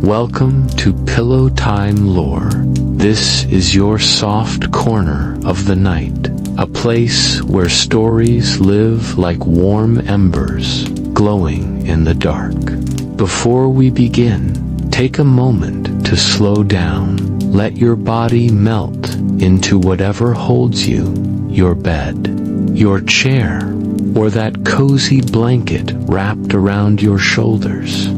Welcome to Pillowtime Lore. This is your soft corner of the night, a place where stories live like warm embers, glowing in the dark. Before we begin, take a moment to slow down. Let your body melt into whatever holds you, your bed, your chair, or that cozy blanket wrapped around your shoulders.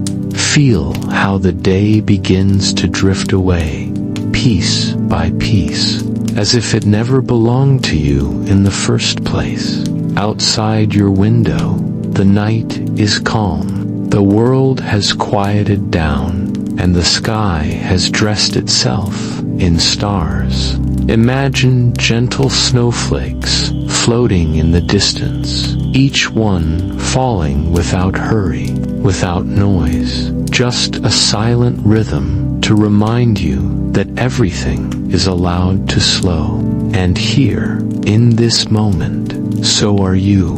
Feel how the day begins to drift away, piece by piece, as if it never belonged to you in the first place. Outside your window, the night is calm. The world has quieted down, and the sky has dressed itself in stars. Imagine gentle snowflakes floating in the distance, each one falling without hurry, without noise, just a silent rhythm to remind you that everything is allowed to slow. And here, in this moment, so are you.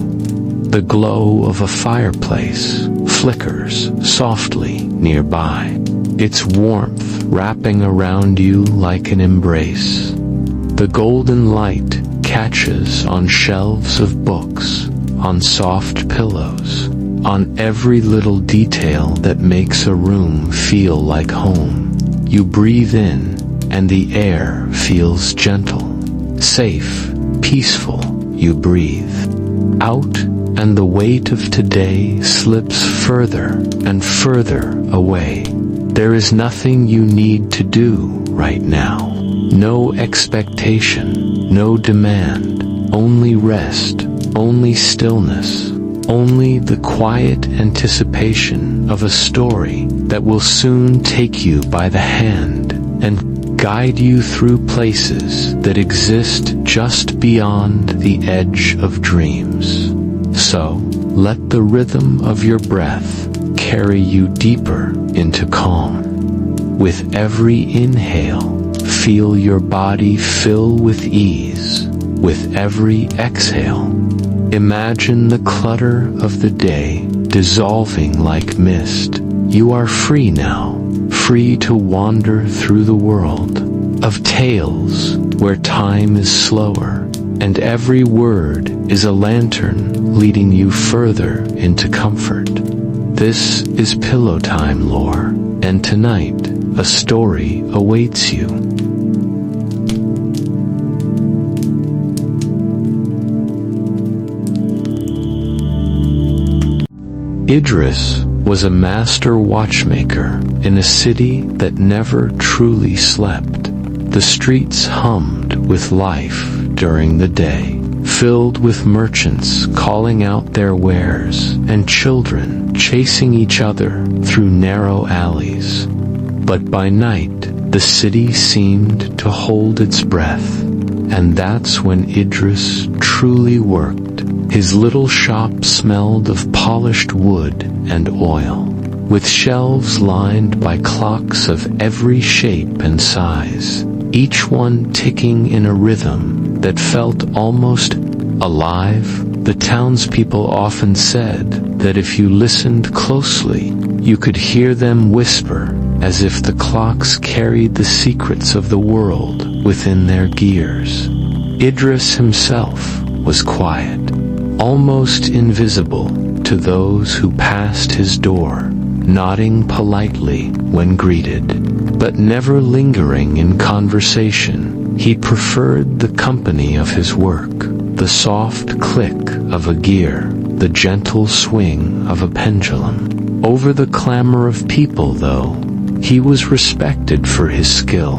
The glow of a fireplace flickers softly nearby, its warmth wrapping around you like an embrace. The golden light catches on shelves of books, on soft pillows, on every little detail that makes a room feel like home. You breathe in, and the air feels gentle, safe, peaceful. You breathe out, and the weight of today slips further and further away. There is nothing you need to do right now. No expectation, no demand, only rest, only stillness, only the quiet anticipation of a story that will soon take you by the hand and guide you through places that exist just beyond the edge of dreams. So, let the rhythm of your breath carry you deeper into calm. With every inhale, feel your body fill with ease. With every exhale, imagine the clutter of the day dissolving like mist. You are free now, free to wander through the world of tales where time is slower, and every word is a lantern leading you further into comfort. This is Pillowtime Lore, and tonight, a story awaits you. Idris was a master watchmaker in a city that never truly slept. The streets hummed with life during the day, filled with merchants calling out their wares and children chasing each other through narrow alleys. But by night, the city seemed to hold its breath, and that's when Idris truly worked. His little shop smelled of polished wood and oil, with shelves lined by clocks of every shape and size, each one ticking in a rhythm that felt almost alive. The townspeople often said that if you listened closely, you could hear them whisper, as if the clocks carried the secrets of the world within their gears. Idris himself was quiet, almost invisible to those who passed his door, nodding politely when greeted, but never lingering in conversation. He preferred the company of his work, the soft click of a gear, the gentle swing of a pendulum. Over the clamor of people, though, he was respected for his skill.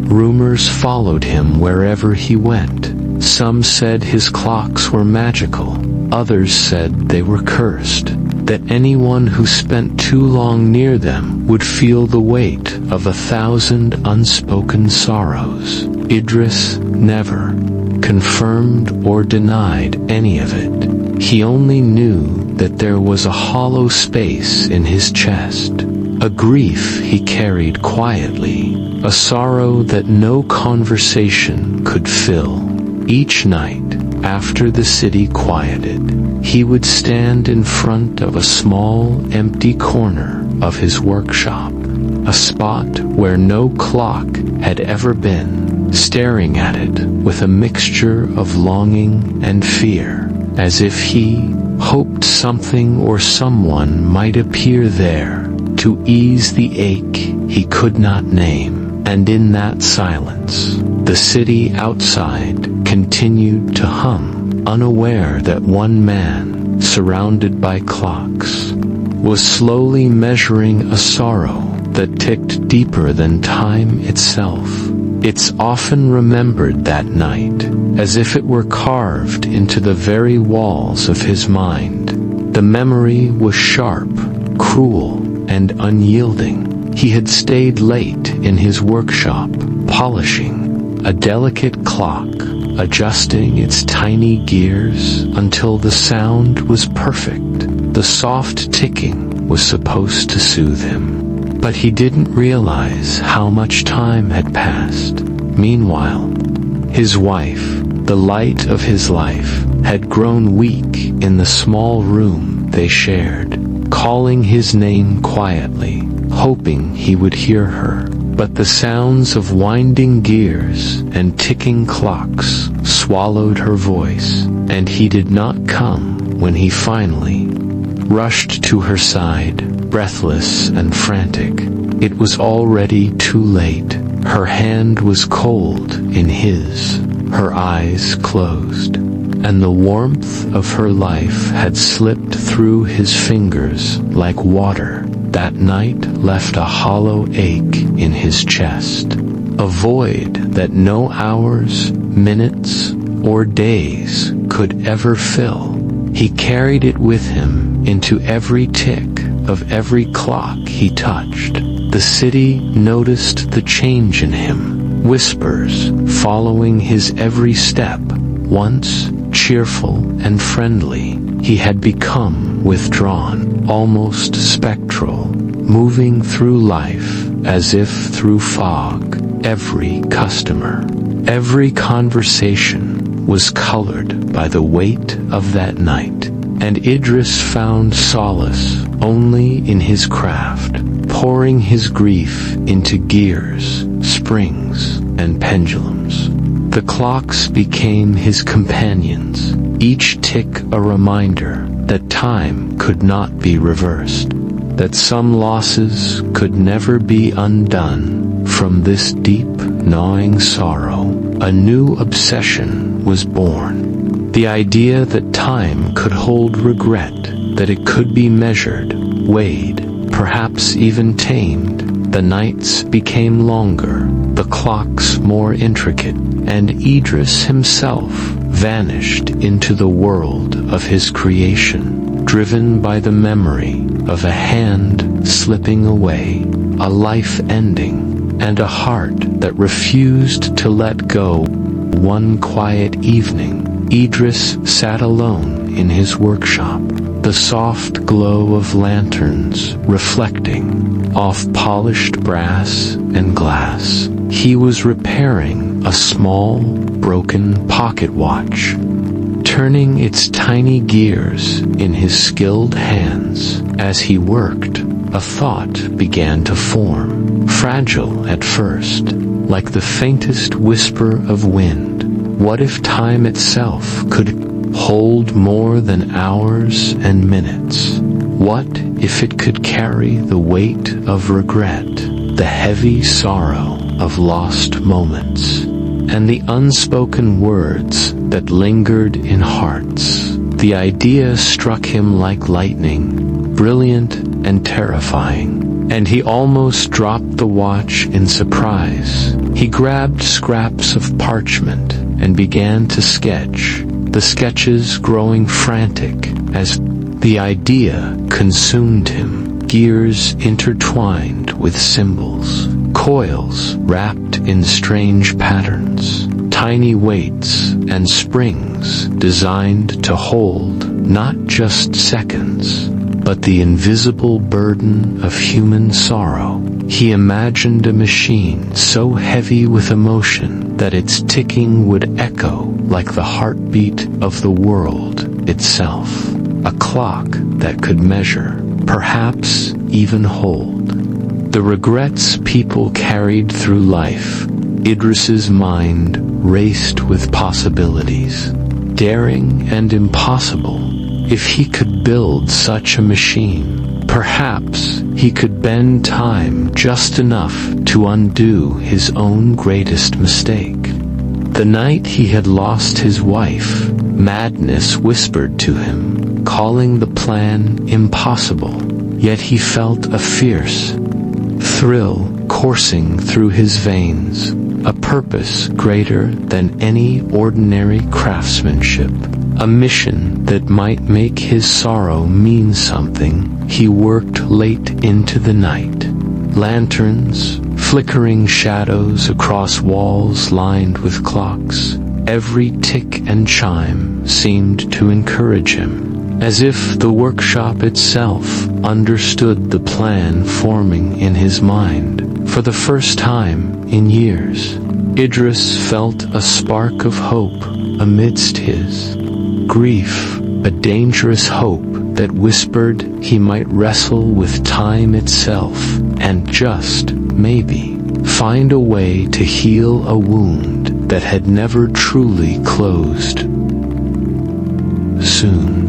Rumors followed him wherever he went. Some said his clocks were magical, others said they were cursed, that anyone who spent too long near them would feel the weight of 1,000 unspoken sorrows. Idris never confirmed or denied any of it. He only knew that there was a hollow space in his chest, a grief he carried quietly, a sorrow that no conversation could fill. Each night, after the city quieted, he would stand in front of a small, empty corner of his workshop, a spot where no clock had ever been, staring at it with a mixture of longing and fear, as if he hoped something or someone might appear there to ease the ache he could not name. And in that silence, the city outside continued to hum, unaware that one man, surrounded by clocks, was slowly measuring a sorrow that ticked deeper than time itself. It's often remembered that night, as if it were carved into the very walls of his mind. The memory was sharp, cruel, and unyielding. He had stayed late in his workshop, polishing a delicate clock, adjusting its tiny gears until the sound was perfect. The soft ticking was supposed to soothe him, but he didn't realize how much time had passed. Meanwhile, his wife, the light of his life, had grown weak in the small room they shared, calling his name quietly, hoping he would hear her. But the sounds of winding gears and ticking clocks swallowed her voice, and he did not come when he finally rushed to her side, breathless and frantic. It was already too late. Her hand was cold in his, her eyes closed, and the warmth of her life had slipped through his fingers like water. That night left a hollow ache in his chest, a void that no hours, minutes, or days could ever fill. He carried it with him into every tick of every clock he touched. The city noticed the change in him, whispers following his every step. Once cheerful and friendly, he had become withdrawn, almost spectral, moving through life as if through fog. Every customer, every conversation was colored by the weight of that night, and Idris found solace only in his craft, pouring his grief into gears, springs, and pendulums. The clocks became his companions, each tick a reminder that time could not be reversed, that some losses could never be undone. From this deep, gnawing sorrow, a new obsession was born. The idea that time could hold regret, that it could be measured, weighed, perhaps even tamed. The nights became longer, the clocks more intricate, and Idris himself vanished into the world of his creation, driven by the memory of a hand slipping away, a life ending, and a heart that refused to let go. One quiet evening, Idris sat alone in his workshop, the soft glow of lanterns reflecting off polished brass and glass. He was repairing a small, broken pocket watch, turning its tiny gears in his skilled hands. As he worked, a thought began to form, fragile at first, like the faintest whisper of wind. What if time itself could hold more than hours and minutes? What if it could carry the weight of regret, the heavy sorrow of lost moments, and the unspoken words that lingered in hearts? The idea struck him like lightning, brilliant and terrifying, and he almost dropped the watch in surprise. He grabbed scraps of parchment and began to sketch, the sketches growing frantic as the idea consumed him. Gears intertwined with symbols, coils wrapped in strange patterns, tiny weights and springs designed to hold not just seconds, but the invisible burden of human sorrow. He imagined a machine so heavy with emotion that its ticking would echo like the heartbeat of the world itself. A clock that could measure, perhaps even hold, The regrets people carried through life. Idris's mind raced with possibilities, daring and impossible. If he could build such a machine, perhaps he could bend time just enough to undo his own greatest mistake. The night he had lost his wife, madness whispered to him, calling the plan impossible. Yet he felt a fierce thrill coursing through his veins, a purpose greater than any ordinary craftsmanship, a mission that might make his sorrow mean something. He worked late into the night. Lanterns, flickering shadows across walls lined with clocks. Every tick and chime seemed to encourage him, as if the workshop itself understood the plan forming in his mind. For the first time in years, Idris felt a spark of hope amidst his grief, a dangerous hope that whispered he might wrestle with time itself and just, maybe, find a way to heal a wound that had never truly closed. Soon,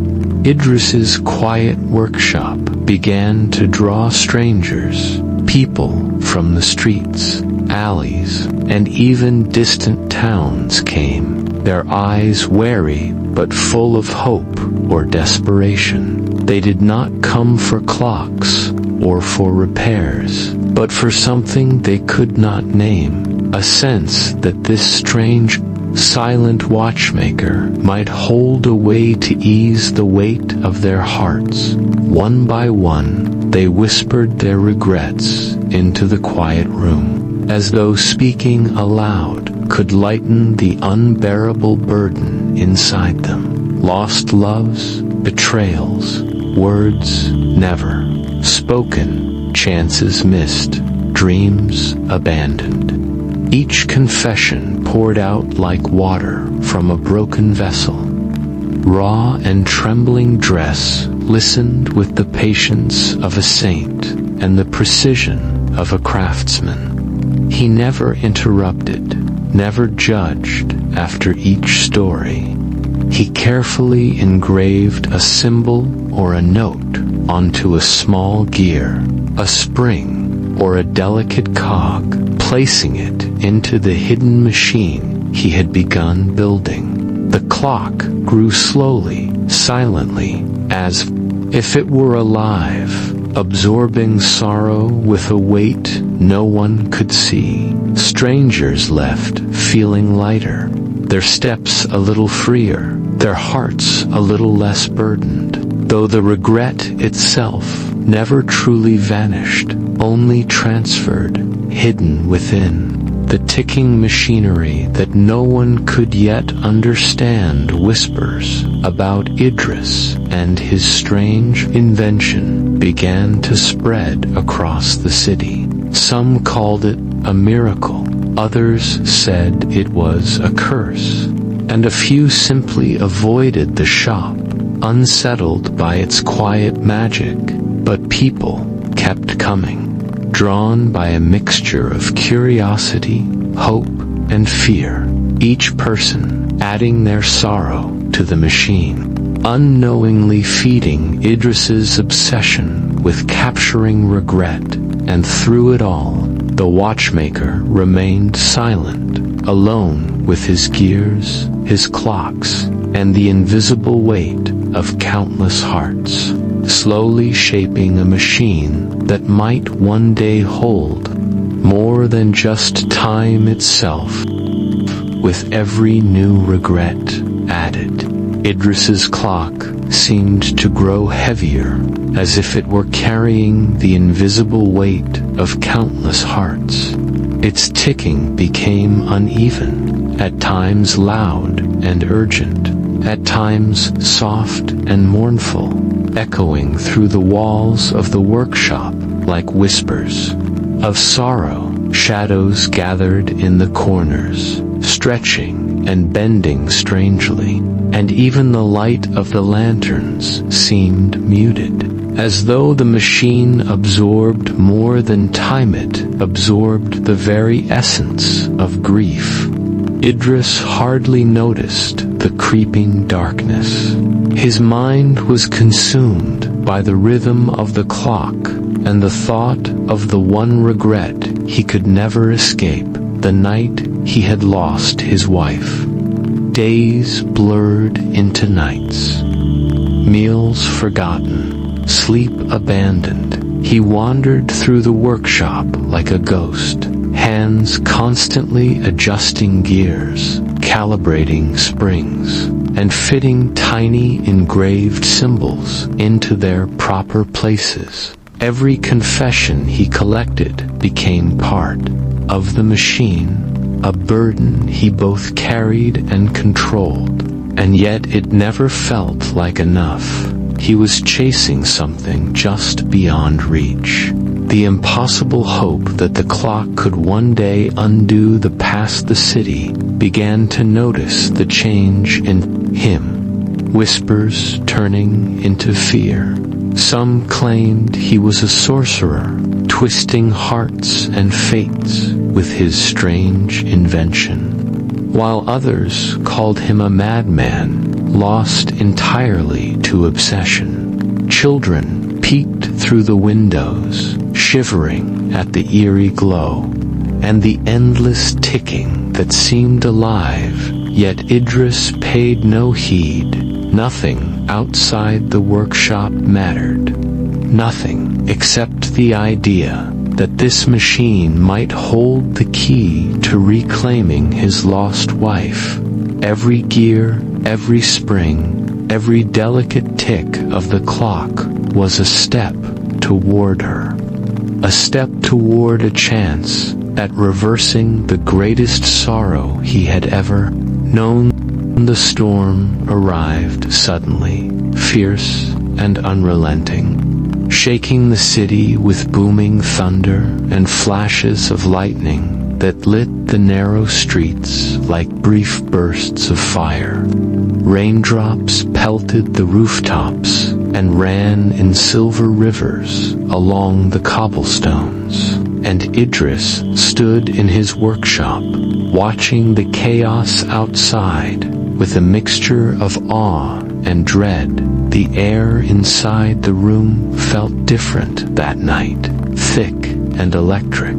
Idris's quiet workshop began to draw strangers, people from the streets, alleys, and even distant towns came, their eyes wary but full of hope or desperation. They did not come for clocks or for repairs, but for something they could not name, a sense that this strange, silent watchmaker might hold a way to ease the weight of their hearts. One by one, they whispered their regrets into the quiet room, as though speaking aloud could lighten the unbearable burden inside them. Lost loves, betrayals, words never spoken, chances missed, dreams abandoned. Each confession poured out like water from a broken vessel. Raw and trembling Dress listened with the patience of a saint and the precision of a craftsman. He never interrupted, never judged after each story. He carefully engraved a symbol or a note onto a small gear, a spring, or a delicate cog, placing it into the hidden machine he had begun building. The clock grew slowly, silently, as if it were alive, absorbing sorrow with a weight no one could see. Strangers left feeling lighter, their steps a little freer, their hearts a little less burdened, though the regret itself never truly vanished, only transferred, hidden within. The ticking machinery that no one could yet understand whispers about Idris and his strange invention began to spread across the city. Some called it a miracle, others said it was a curse, and a few simply avoided the shop, unsettled by its quiet magic. But people kept coming, drawn by a mixture of curiosity, hope, and fear, each person adding their sorrow to the machine, unknowingly feeding Idris's obsession with capturing regret. And through it all, the watchmaker remained silent, alone with his gears, his clocks, and the invisible weight of countless hearts, slowly shaping a machine that might one day hold more than just time itself. With every new regret added, Idris's clock seemed to grow heavier, as if it were carrying the invisible weight of countless hearts. Its ticking became uneven, at times loud and urgent, at times soft and mournful, echoing through the walls of the workshop like whispers of sorrow. Shadows gathered in the corners, stretching and bending strangely, and even the light of the lanterns seemed muted, as though the machine absorbed more than time. It absorbed the very essence of grief. Idris hardly noticed the creeping darkness. His mind was consumed by the rhythm of the clock and the thought of the one regret he could never escape, the night he had lost his wife. Days blurred into nights. Meals forgotten, sleep abandoned. He wandered through the workshop like a ghost, hands constantly adjusting gears, calibrating springs, and fitting tiny engraved symbols into their proper places. Every confession he collected became part of the machine, a burden he both carried and controlled. And yet it never felt like enough. He was chasing something just beyond reach. The impossible hope that the clock could one day undo the past. The city began to notice the change in him, whispers turning into fear. Some claimed he was a sorcerer, twisting hearts and fates with his strange invention, while others called him a madman, lost entirely to obsession. Children peeked through the windows, shivering at the eerie glow, and the endless ticking that seemed alive, yet Idris paid no heed. Nothing outside the workshop mattered. Nothing except the idea that this machine might hold the key to reclaiming his lost wife. Every gear, every spring, every delicate tick of the clock was a step toward her. A step toward a chance at reversing the greatest sorrow he had ever known. The storm arrived suddenly, fierce and unrelenting, shaking the city with booming thunder and flashes of lightning that lit the narrow streets like brief bursts of fire. Raindrops pelted the rooftops and ran in silver rivers along the cobblestones, and Idris stood in his workshop, watching the chaos outside with a mixture of awe and dread. The air inside the room felt different that night, thick and electric,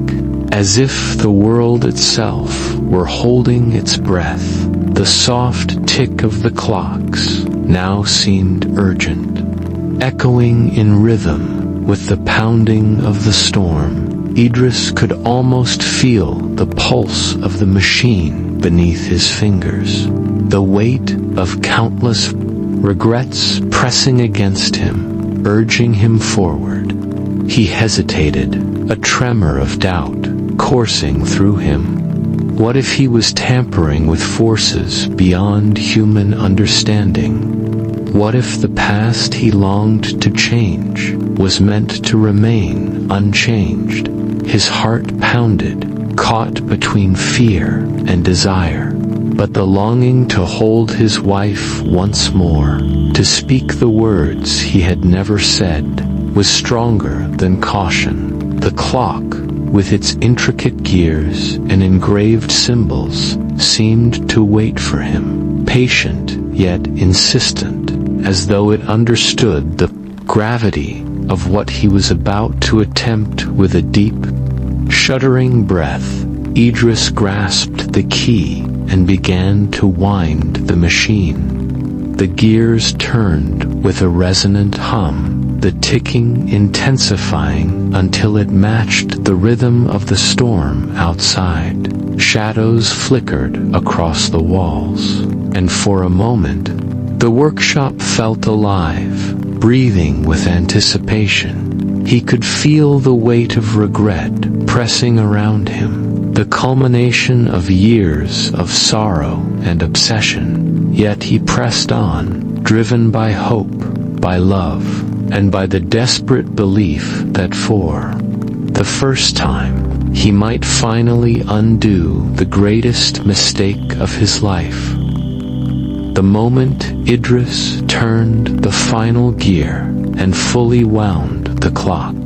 as if the world itself were holding its breath. The soft tick of the clocks now seemed urgent, echoing in rhythm with the pounding of the storm. Idris could almost feel the pulse of the machine beneath his fingers, the weight of countless regrets pressing against him, urging him forward. He hesitated, a tremor of doubt coursing through him. What if he was tampering with forces beyond human understanding? What if the past he longed to change was meant to remain unchanged? His heart pounded, caught between fear and desire. But the longing to hold his wife once more, to speak the words he had never said, was stronger than caution. The clock, with its intricate gears and engraved symbols, seemed to wait for him, patient yet insistent, as though it understood the gravity of what he was about to attempt. With a deep, shuddering breath, Idris grasped the key and began to wind the machine. The gears turned with a resonant hum, the ticking intensifying until it matched the rhythm of the storm outside. Shadows flickered across the walls, and for a moment, the workshop felt alive, breathing with anticipation. He could feel the weight of regret pressing around him, the culmination of years of sorrow and obsession. Yet he pressed on, driven by hope, by love, and by the desperate belief that for the first time, he might finally undo the greatest mistake of his life. The moment Idris turned the final gear, and fully wound the clock.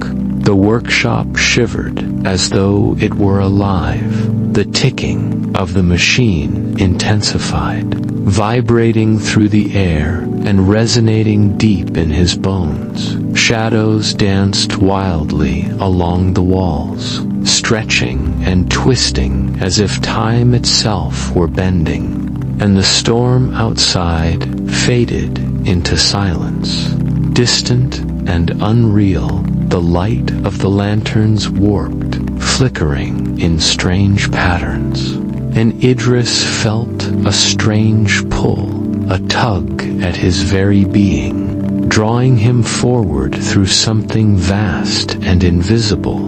The workshop shivered as though it were alive. The ticking of the machine intensified, vibrating through the air and resonating deep in his bones. Shadows danced wildly along the walls, stretching and twisting as if time itself were bending, and the storm outside faded into silence. Distant and unreal, the light of the lanterns warped, flickering in strange patterns. And Idris felt a strange pull, a tug at his very being, drawing him forward through something vast and invisible.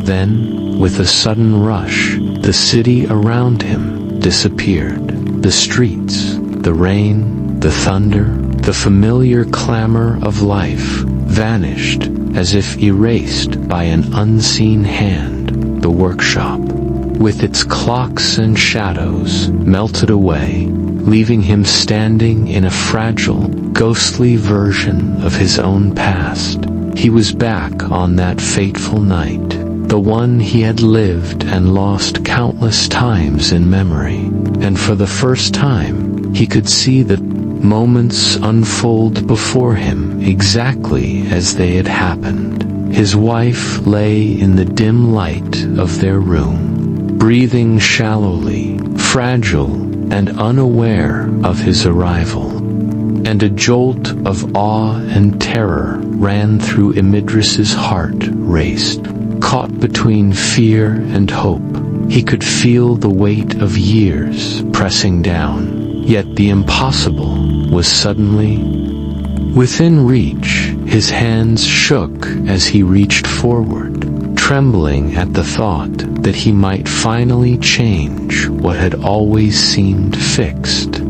Then, with a sudden rush, the city around him disappeared. The streets, the rain, the thunder, the familiar clamor of life vanished as if erased by an unseen hand. The workshop, with its clocks and shadows, melted away, leaving him standing in a fragile, ghostly version of his own past. He was back on that fateful night, the one he had lived and lost countless times in memory, and for the first time, he could see the moments unfold before him exactly as they had happened. His wife lay in the dim light of their room, breathing shallowly, fragile and unaware of his arrival. And a jolt of awe and terror ran through Idris's heart raced. Caught between fear and hope, he could feel the weight of years pressing down, yet the impossible was suddenly within reach. His hands shook as he reached forward, trembling at the thought that he might finally change what had always seemed fixed.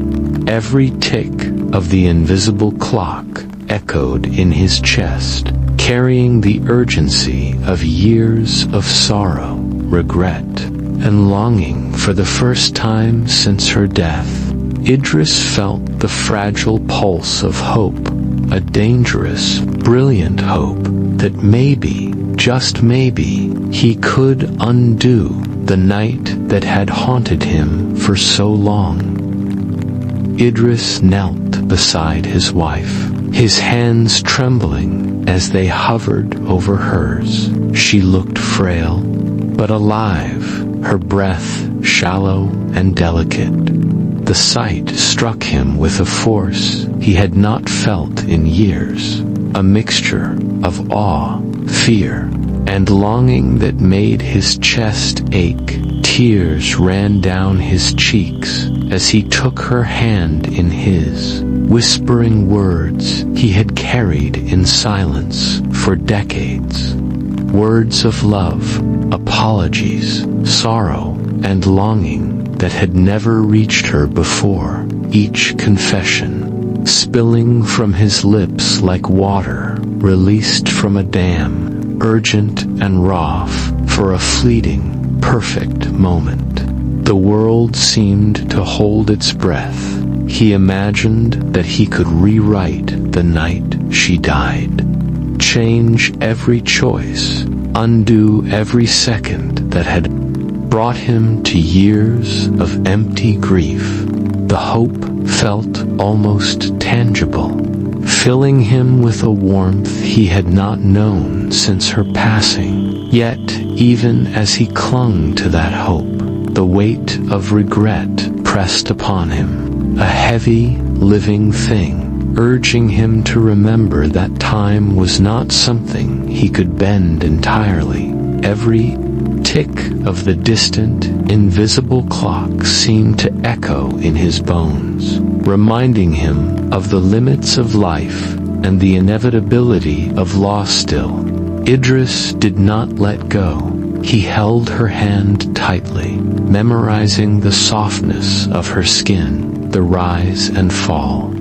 Every tick of the invisible clock echoed in his chest, carrying the urgency of years of sorrow, regret, and longing. For the first time since her death, Idris felt the fragile pulse of hope, a dangerous, brilliant hope that maybe, just maybe, he could undo the night that had haunted him for so long. Idris knelt beside his wife, his hands trembling as they hovered over hers. She looked frail, but alive, her breath shallow and delicate. The sight struck him with a force he had not felt in years, a mixture of awe, fear, and longing that made his chest ache. Tears ran down his cheeks as he took her hand in his, whispering words he had carried in silence for decades. Words of love, apologies, sorrow, and longing that had never reached her before, each confession spilling from his lips like water released from a dam, urgent and raw for a fleeting, perfect moment. The world seemed to hold its breath. He imagined that he could rewrite the night she died, change every choice, undo every second that had brought him to years of empty grief. The hope felt almost tangible, filling him with a warmth he had not known since her passing. Yet, even as he clung to that hope, the weight of regret pressed upon him, a heavy, living thing, urging him to remember that time was not something he could bend entirely. Every tick of the distant, invisible clock seemed to echo in his bones, reminding him of the limits of life and the inevitability of loss. Still, Idris did not let go. He held her hand tightly, memorizing the softness of her skin, the rise and fall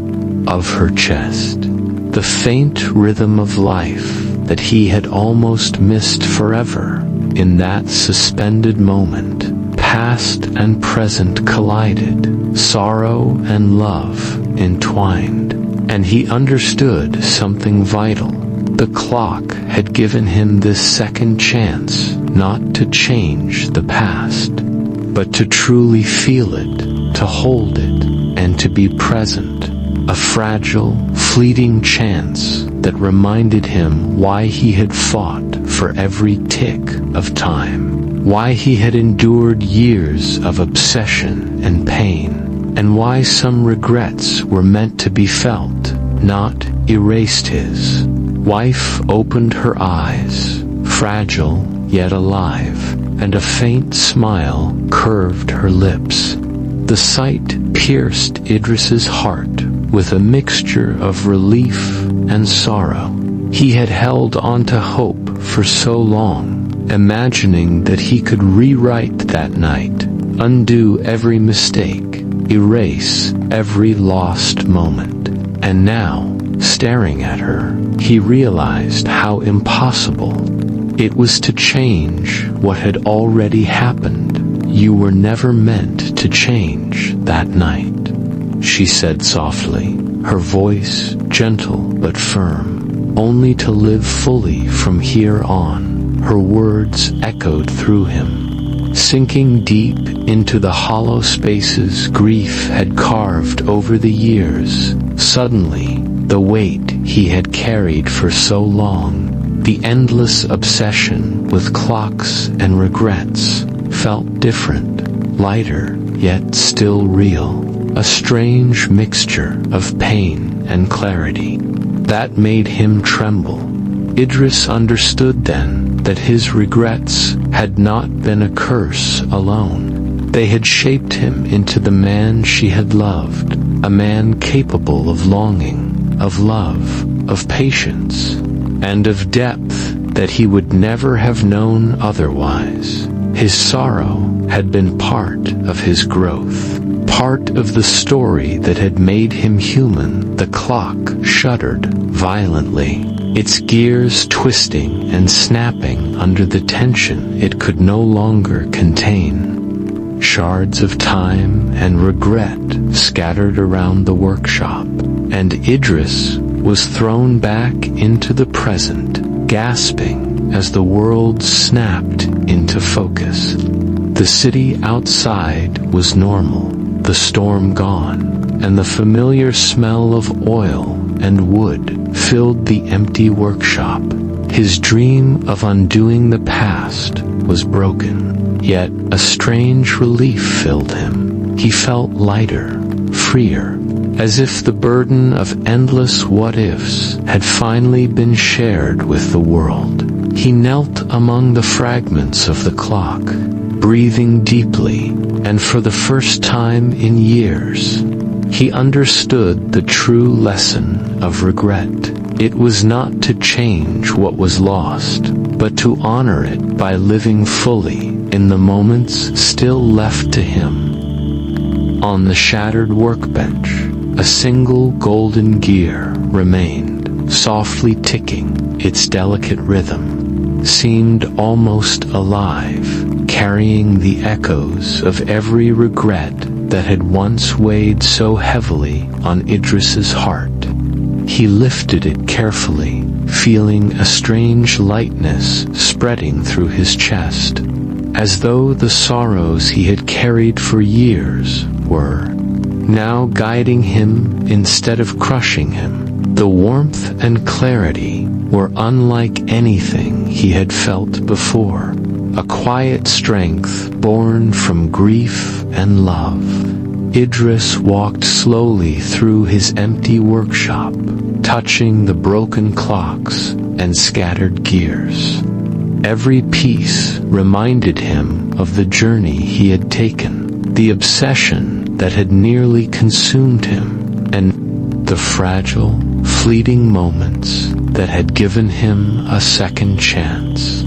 of her chest, the faint rhythm of life that he had almost missed forever. In that suspended moment, past and present collided, sorrow and love entwined, and he understood something vital. The clock had given him this second chance, not to change the past, but to truly feel it, to hold it, and to be present. A fragile, fleeting chance that reminded him why he had fought for every tick of time, why he had endured years of obsession and pain, and why some regrets were meant to be felt, not erased. His wife opened her eyes, fragile yet alive, and a faint smile curved her lips. The sight pierced Idris's heart with a mixture of relief and sorrow. He had held on to hope for so long, imagining that he could rewrite that night, undo every mistake, erase every lost moment. And now, staring at her, he realized how impossible it was to change what had already happened. "You were never meant to change that night," she said softly, her voice gentle but firm, "only to live fully from here on." Her words echoed through him, sinking deep into the hollow spaces grief had carved over the years. Suddenly, the weight he had carried for so long, the endless obsession with clocks and regrets, felt different, lighter, yet still real, a strange mixture of pain and clarity that made him tremble. Idris understood then that his regrets had not been a curse alone. They had shaped him into the man she had loved, a man capable of longing, of love, of patience, and of depth that he would never have known otherwise. His sorrow had been part of his growth, part of the story that had made him human. The clock shuddered violently, its gears twisting and snapping under the tension it could no longer contain. Shards of time and regret scattered around the workshop, and Idris was thrown back into the present, gasping as the world snapped into focus. The city outside was normal, the storm gone, and the familiar smell of oil and wood filled the empty workshop. His dream of undoing the past was broken, yet a strange relief filled him. He felt lighter, freer, as if the burden of endless what-ifs had finally been shared with the world. He knelt among the fragments of the clock, breathing deeply, and for the first time in years, he understood the true lesson of regret. It was not to change what was lost, but to honor it by living fully in the moments still left to him. On the shattered workbench, a single golden gear remained, softly ticking. Its delicate rhythm seemed almost alive, carrying the echoes of every regret that had once weighed so heavily on Idris's heart. He lifted it carefully, feeling a strange lightness spreading through his chest, as though the sorrows he had carried for years were now guiding him instead of crushing him. The warmth and clarity were unlike anything he had felt before, a quiet strength born from grief and love. Idris walked slowly through his empty workshop, touching the broken clocks and scattered gears. Every piece reminded him of the journey he had taken, the obsession that had nearly consumed him, and the fragile, fleeting moments that had given him a second chance.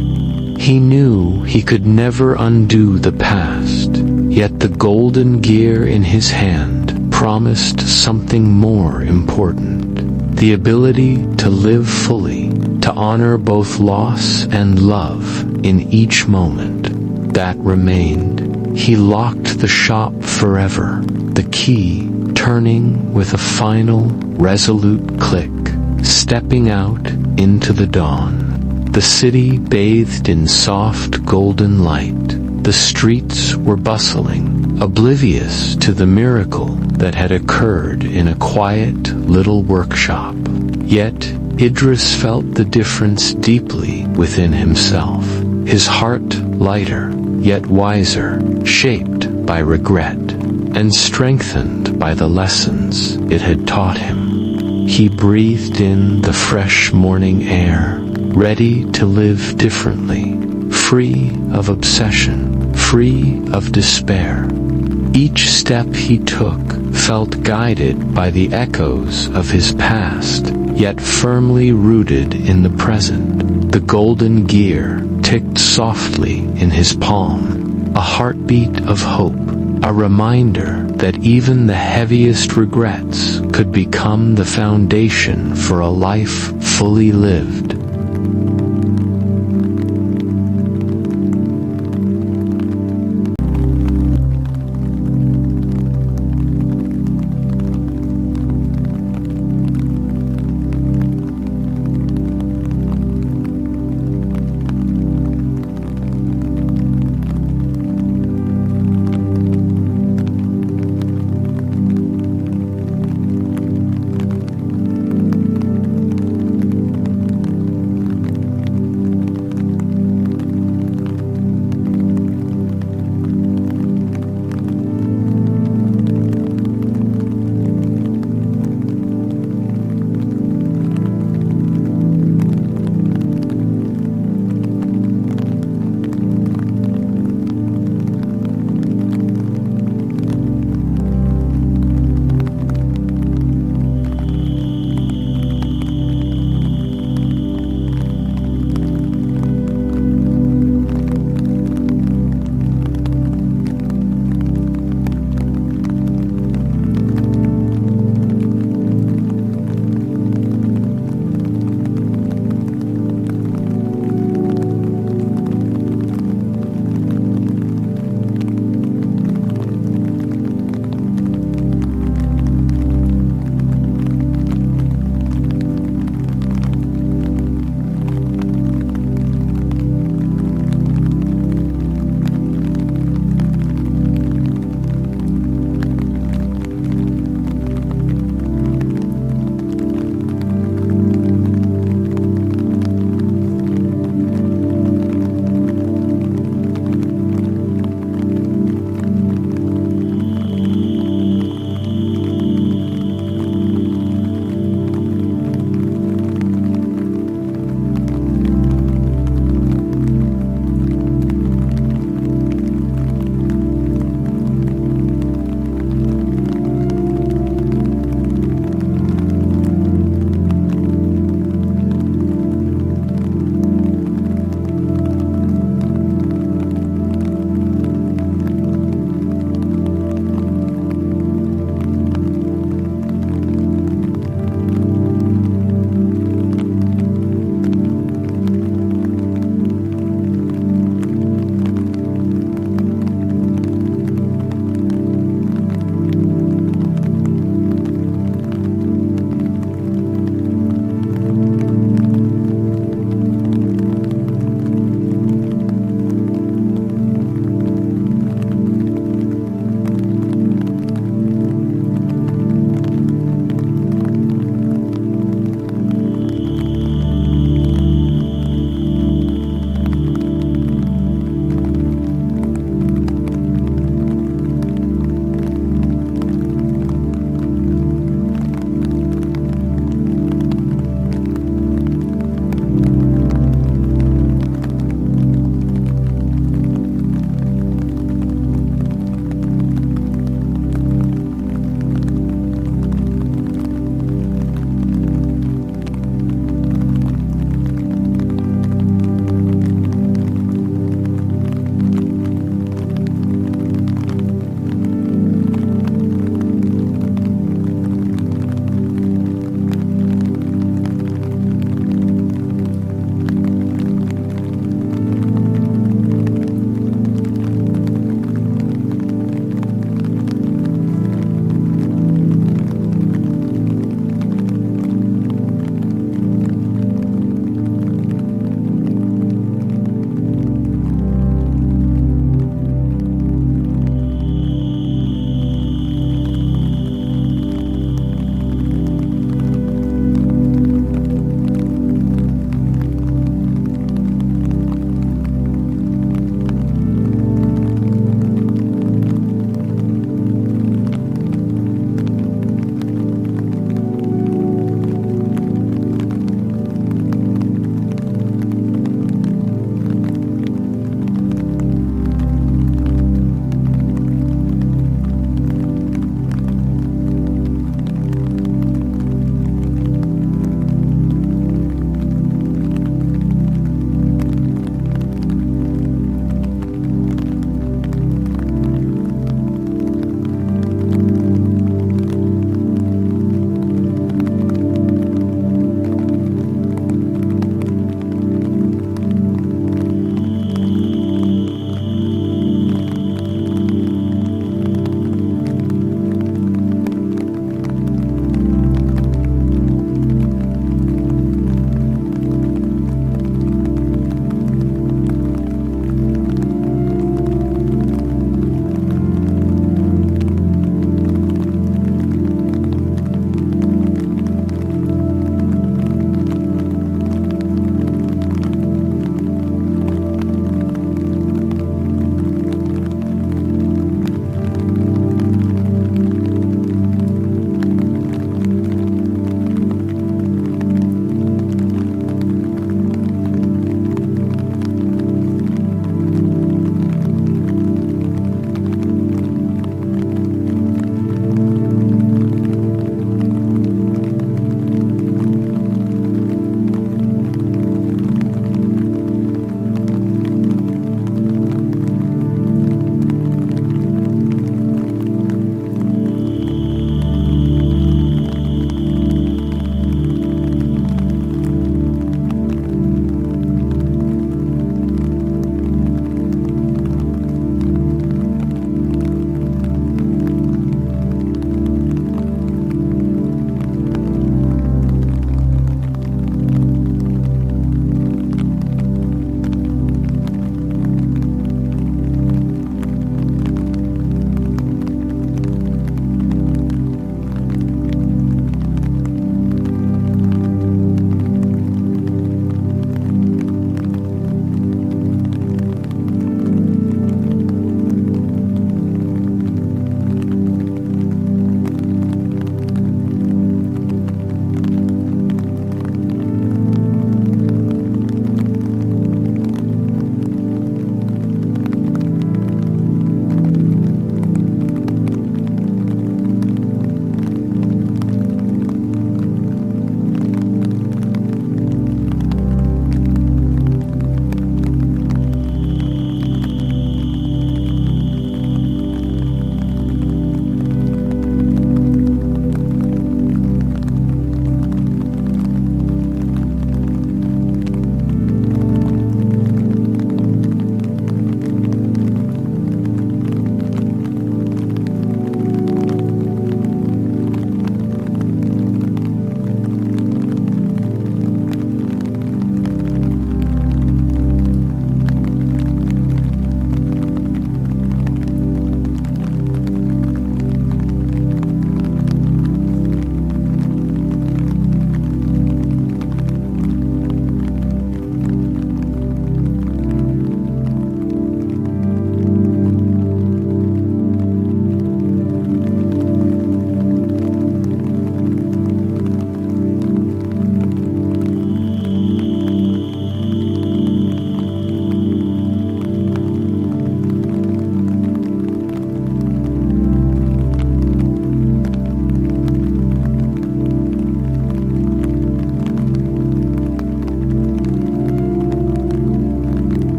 He knew he could never undo the past, yet the golden gear in his hand promised something more important: the ability to live fully, to honor both loss and love in each moment that remained. He locked the shop forever, the key turning with a final, resolute click. stepping out into the dawn. The city bathed in soft golden light. The streets were bustling, oblivious to the miracle that had occurred in a quiet little workshop. Yet Idris felt the difference deeply within himself, his heart lighter, yet wiser, shaped by regret, and strengthened by the lessons it had taught him. He breathed in the fresh morning air, ready to live differently, free of obsession, free of despair. Each step he took felt guided by the echoes of his past, yet firmly rooted in the present. The golden gear ticked softly in his palm, a heartbeat of hope, a reminder that even the heaviest regrets could become the foundation for a life fully lived.